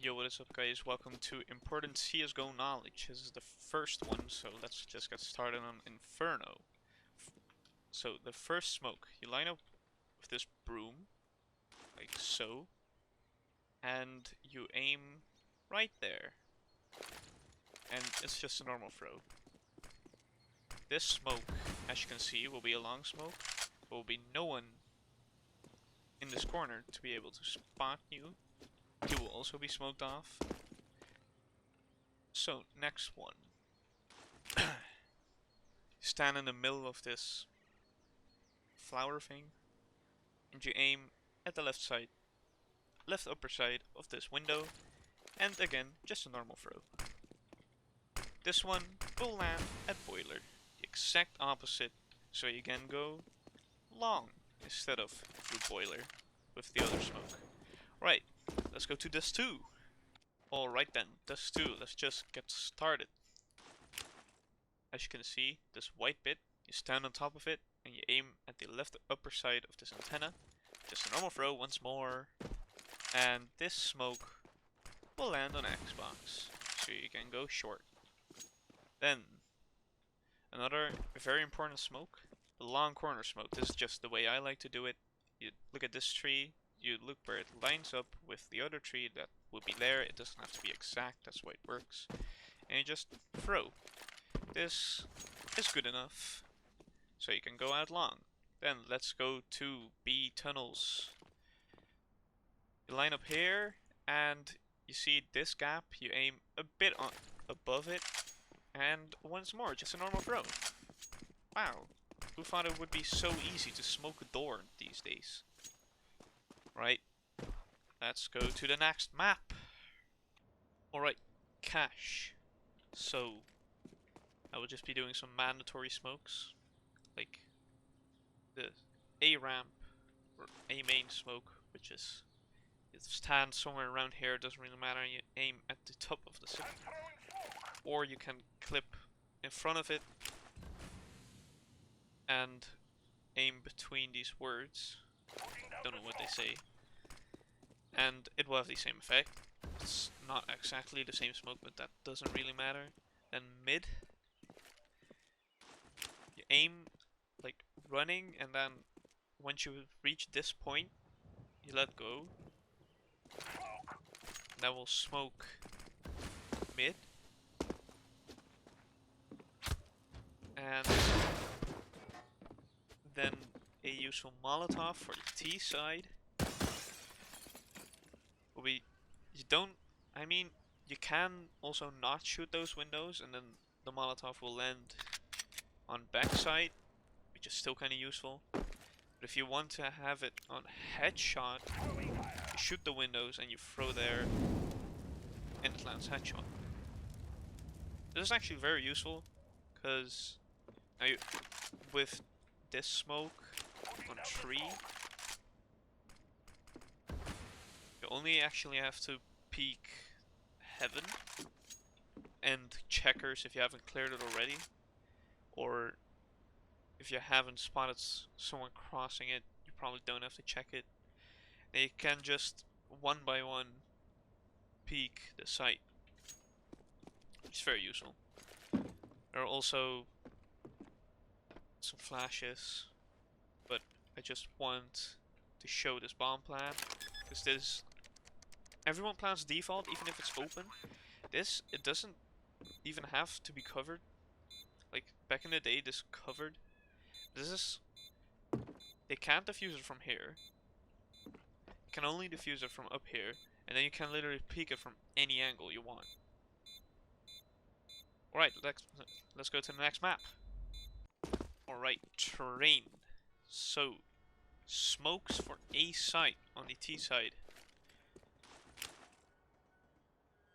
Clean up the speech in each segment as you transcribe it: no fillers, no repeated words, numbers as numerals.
Yo, what is up guys? Welcome to Important CSGO Knowledge. This is the first one, so let's just get started on Inferno. So, the first smoke, you line up with this broom, like so, and you aim right there. And it's just a normal throw. This smoke, as you can see, will be a long smoke. There will be no one in this corner to be able to spot you. He will also be smoked off. So, next one. Stand in the middle of this flower thing, and you aim at the left upper side of this window, and again, just a normal throw. This one will land at boiler, the exact opposite, so you can go long instead of through boiler with the other smoke. Right. Let's go to Dust 2. Alright then, Dust 2, let's just get started. As you can see, this white bit, you stand on top of it, and you aim at the left upper side of this antenna. Just a normal throw once more. And this smoke will land on Xbox, so you can go short. Then, another very important smoke, the long corner smoke. This is just the way I like to do it. You look at this tree. You look where it lines up with the other tree that will be there. It doesn't have to be exact, that's why it works. And you just throw. This is good enough, so you can go out long. Then let's go to B tunnels. You line up here, and you see this gap. You aim a bit on above it, and once more, just a normal throw. Wow, who thought it would be so easy to smoke a door these days? Right, let's go to the next map. Alright, cache. So, I will just be doing some mandatory smokes, like the A ramp or A main smoke, which is, you stand somewhere around here, doesn't really matter, and you aim at the top of the city. Or you can clip in front of it and aim between these words. Don't know what they say. And it will have the same effect. It's not exactly the same smoke, but that doesn't really matter. Then mid. You aim like running, and then once you reach this point, you let go. That will smoke mid. And then a useful Molotov for the T side will be, you can also not shoot those windows, and then the Molotov will land on backside, which is still kind of useful. But if you want to have it on headshot, you shoot the windows and you throw there, and it lands headshot. This is actually very useful, because with this smoke on tree, you only actually have to peek heaven and checkers if you haven't cleared it already, or if you haven't spotted someone crossing it, you probably don't have to check it. And you can just one by one peek the site, which is very useful. There are also some flashes, but I just want to show this bomb plan, because everyone plans default even if it's open. It doesn't even have to be covered. Like back in the day, this covered. They can't defuse it from here. You can only defuse it from up here, and then you can literally peek it from any angle you want. Alright, let's go to the next map. Alright, terrain. So, smokes for A site on the T side.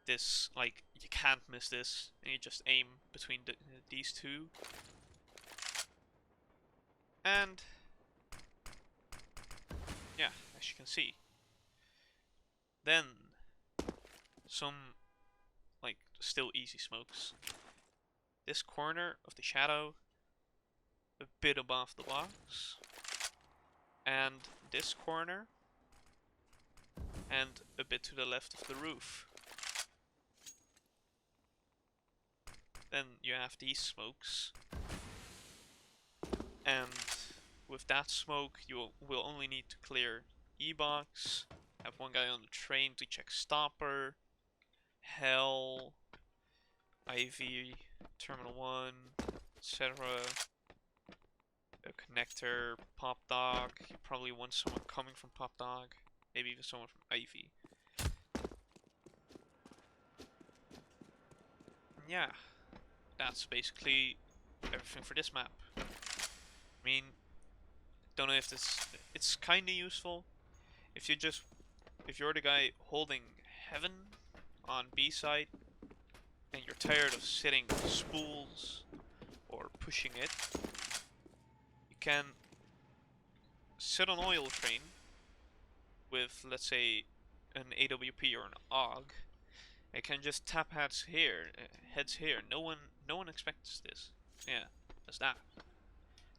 This, like, you can't miss this, and you just aim between these two. And, yeah, as you can see. Then, some, like, still easy smokes. This corner of the shadow, a bit above the box, and this corner, and a bit to the left of the roof. Then you have these smokes, and with that smoke you will only need to clear E-box, have one guy on the train to check stopper, hell, Ivy, terminal 1, etc. A connector, pop dog. You probably want someone coming from pop dog, maybe even someone from Ivy. Yeah, that's basically everything for this map. I mean, don't know if it's kinda useful if you're the guy holding heaven on B side and you're tired of sitting spools or pushing it. You can sit on oil train with, let's say, an AWP or an AUG. I can just tap heads here. No one expects this. Yeah, that's that.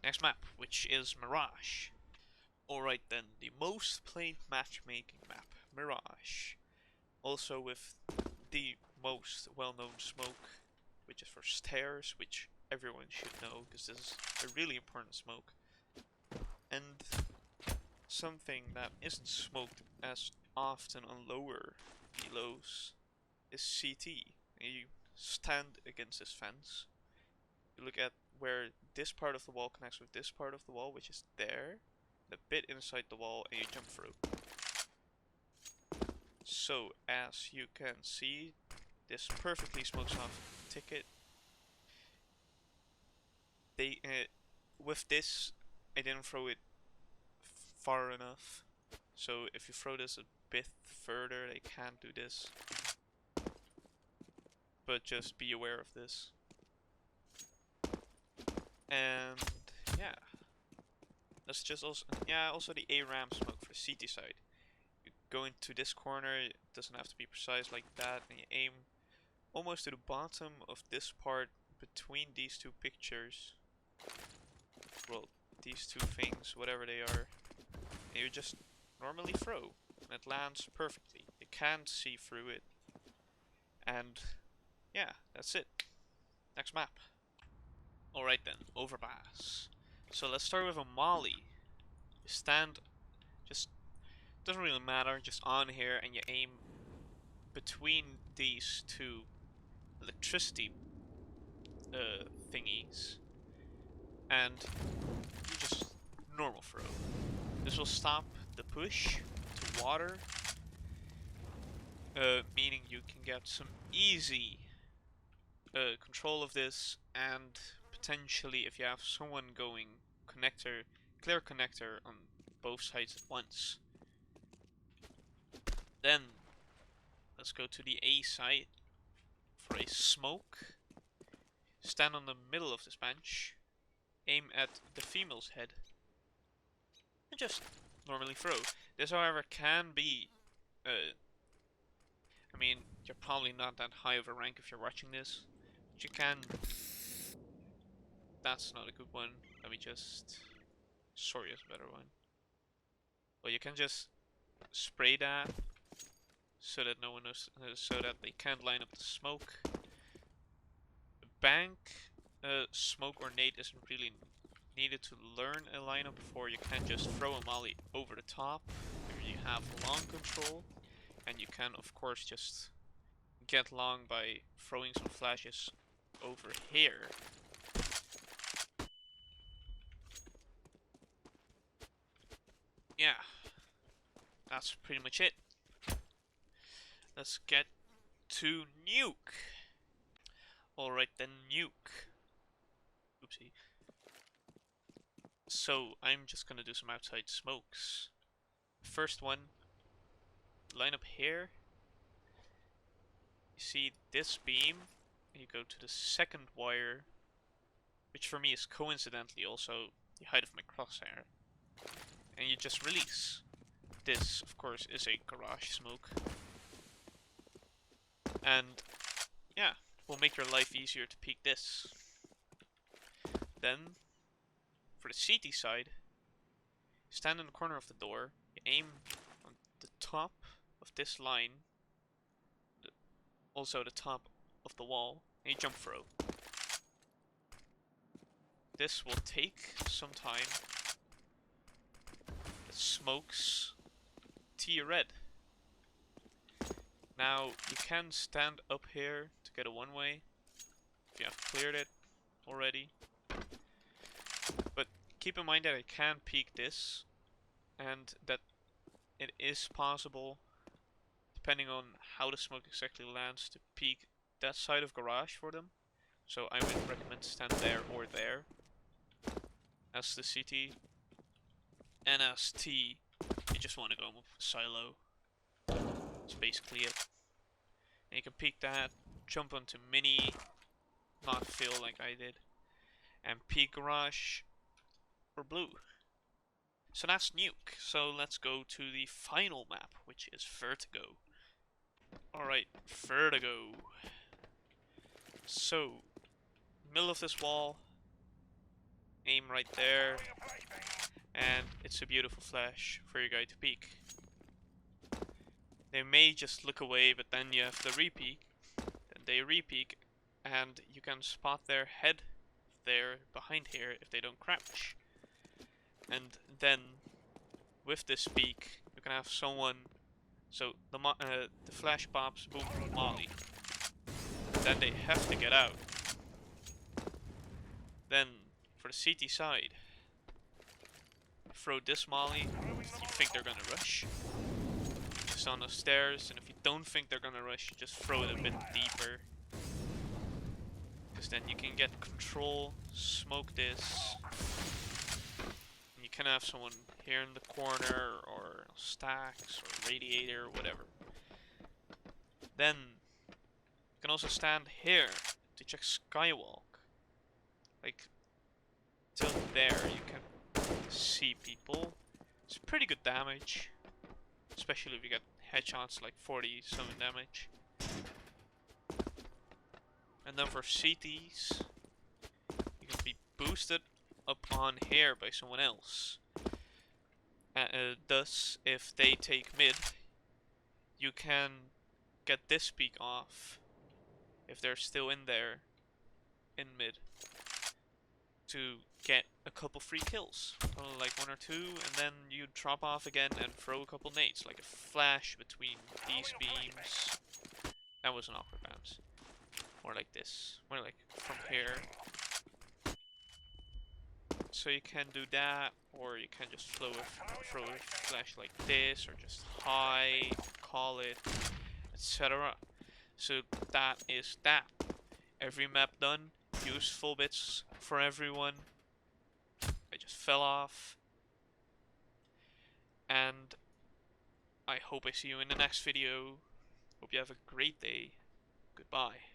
Next map, which is Mirage. Alright then, the most played matchmaking map, Mirage. Also with the most well-known smoke, which is for stairs, which everyone should know, because this is a really important smoke. And something that isn't smoked as often on lower elos is CT. You stand against this fence, you look at where this part of the wall connects with this part of the wall, which is there, the bit inside the wall, and you jump through. So, as you can see, this perfectly smokes off ticket. With this, I didn't throw it far enough. So if you throw this a bit further, they can't do this. But just be aware of this. And yeah, that's just also the ARAM smoke for CT side. You go into this corner, it doesn't have to be precise like that, and you aim almost to the bottom of this part between these two pictures. Well, these two things, whatever they are. And you just normally throw, and it lands perfectly. You can't see through it. And yeah, that's it. Next map. Alright then, overpass. So let's start with a molly. You stand, just doesn't really matter, just on here, and you aim between these two electricity thingies, and you just normal throw. This will stop the push to water, meaning you can get some easy control of this, and potentially if you have someone going clear connector on both sides at once. Then let's go to the A side for a smoke. Stand on the middle of this bench, aim at the female's head, and just normally throw. This, however, can be I mean, you're probably not that high of a rank if you're watching this, but you can. That's not a good one. Let me just. Sorry, is a better one. Well, you can just spray that so that no one knows, so that they can't line up the smoke. The bank smoke or nade isn't really needed to learn a lineup before. You can just throw a molly over the top. Here you have long control, and you can of course just get long by throwing some flashes over here. Yeah, that's pretty much it. Let's get to Nuke. Alright then, Nuke. Oopsie. So, I'm just gonna do some outside smokes. First one, line up here. You see this beam, and you go to the second wire, which for me is coincidentally also the height of my crosshair. And you just release. This, of course, is a garage smoke. And yeah, will make your life easier to peek this. Then, for the CT side, stand in the corner of the door, you aim on the top of this line, also the top of the wall, and you jump throw. this will take some time. The smokes tea red. Now you can stand up here to get a one-way if you have cleared it already. But keep in mind that I can peek this, and that it is possible, depending on how the smoke exactly lands, to peek that side of garage for them. So I would recommend stand there or there as the CT. And as T, you just want to go with silo. That's basically it. And you can peek that, jump onto mini, not fail like I did, and peek garage or blue. So that's Nuke. So let's go to the final map, which is Vertigo. Alright, Vertigo. So, middle of this wall, aim right there, and it's a beautiful flash for your guy to peek. They may just look away, but then you have the re-peek, then they re-peek, and you can spot their head there behind here if they don't crouch. And then with this peek, you can have someone. So the flash pops, boom, molly. Then they have to get out. Then for the CT side, throw this molly if you think they're gonna rush. Just on the stairs, and if you don't think they're gonna rush, just throw it a bit deeper. Because then you can get control, smoke this. And you can have someone here in the corner, or stacks, or radiator, or whatever. Then you can also stand here to check skywalk. Like, till there you can see people. It's pretty good damage. Especially if you get headshots like 40 something damage. And then for CTs, you can be boosted up on here by someone else. Thus, if they take mid, you can get this peek off if they're still in there, in mid, to get a couple free kills, like 1 or 2, and then you drop off again and throw a couple nades, like a flash between these beams. That was an awkward bounce. More like this, more like from here. So you can do that, or you can just throw a flash like this, or just hide, call it, etc. So that is that. Every map done. Useful bits for everyone. I just fell off. And I hope I see you in the next video. Hope you have a great day. Goodbye.